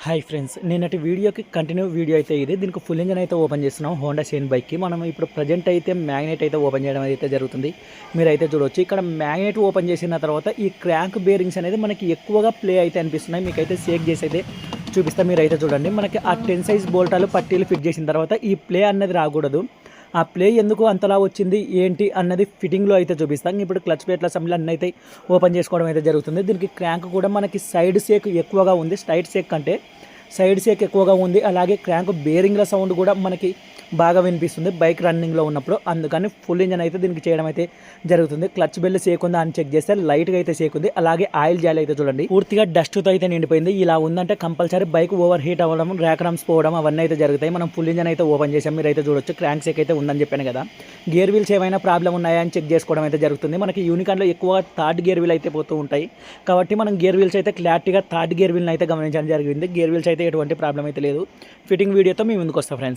Hi friends, నేనటి వీడియోకి continue video అయితే ఇది. దీనికి ఫుల్ ఇంజన్ అయితే ఓపెన్ చేస్తున్నాం హోండా షైన్ బైక్కి. మనం ఇప్పుడు ప్రజెంట్ అయితే మ్యాగ్నెట్ అయితే ఓపెన్ చేయడం అయితే జరుగుతుంది. మీరైతే చూడవచ్చు, ఇక్కడ మ్యాగ్నెట్ ఓపెన్ చేసిన తర్వాత ఈ క్రాంక్ బేరింగ్స్ అనేది మనకి ఎక్కువగా ప్లే అయితే అనిపిస్తున్నాయి. మీకైతే షేక్ చేసి అయితే చూపిస్తా. మీరైతే చూడండి, మనకి ఆ 10 సైజ్ బోల్టాలు పట్టీలు ఫిట్ చేసిన తర్వాత ఈ ప్లే అన్నది రాకూడదు. ఆ ప్లే ఎందుకు అంతలా వచ్చింది ఏంటి అన్నది ఫిట్టింగ్లో అయితే చూపిస్తాం. ఇప్పుడు క్లచ్ ప్లేట్ల అసెంబ్లీ అన్నీ అయితే ఓపెన్ చేసుకోవడం అయితే జరుగుతుంది. దీనికి క్రాంక్ కూడా మనకి సైడ్ షేక్ ఎక్కువగా ఉంది, స్ట్రైట్ షేక్ కంటే సైడ్ షేక్ ఎక్కువగా ఉంది. అలాగే క్రాంక్ బేరింగ్ల సౌండ్ కూడా మనకి బాగా వినిపిస్తుంది బైక్ రన్నింగ్లో ఉన్నప్పుడు. అందుకని ఫుల్ ఇంజన్ అయితే దీనికి చేయడం అయితే జరుగుతుంది. క్లచ్ బెల్ షేక్ ఉందా అని చెక్ చేస్తే లైట్గా అయితే షేక్ ఉంది. అలాగే ఆయిల్ జాలి అయితే చూడండి పూర్తిగా డస్ట్తో అయితే నిండిపోయింది. ఇలా ఉందంటే కంపల్సరీ బైక్ ఓవర్ హీట్ అవ్వడం, ర్యాక్ రమ్స్ పోవడం అవన్నీ అయితే జరుగుతాయి. మనం ఫుల్ ఇంజన్ అయితే ఓపెన్ చేసాం. మీరు అయితే చూడొచ్చు, క్రాంక్ షేక్ అయితే ఉందని చెప్పాను కదా. గేర్ వీల్స్ ఏమైనా ప్రాబ్లం ఉన్నాయా అని చెక్ చేసుకోవడం అయితే జరుగుతుంది. మనకి యూనికాన్లో ఎక్కువ థర్డ్ గేర్ వీల్ అయితే పోతూ ఉంటాయి కాబట్టి మనం గేర్ వీల్స్ అయితే క్లారిటీగా థర్డ్ గేర్ వీల్ని అయితే గమనించడం జరిగింది. గేర్ వీల్స్ అయితే ఎటువంటి ప్రాబ్లం అయితే లేదు. ఫిట్టింగ్ వీడియోతో మీ ముందుకు వస్తాం ఫ్రెండ్స్.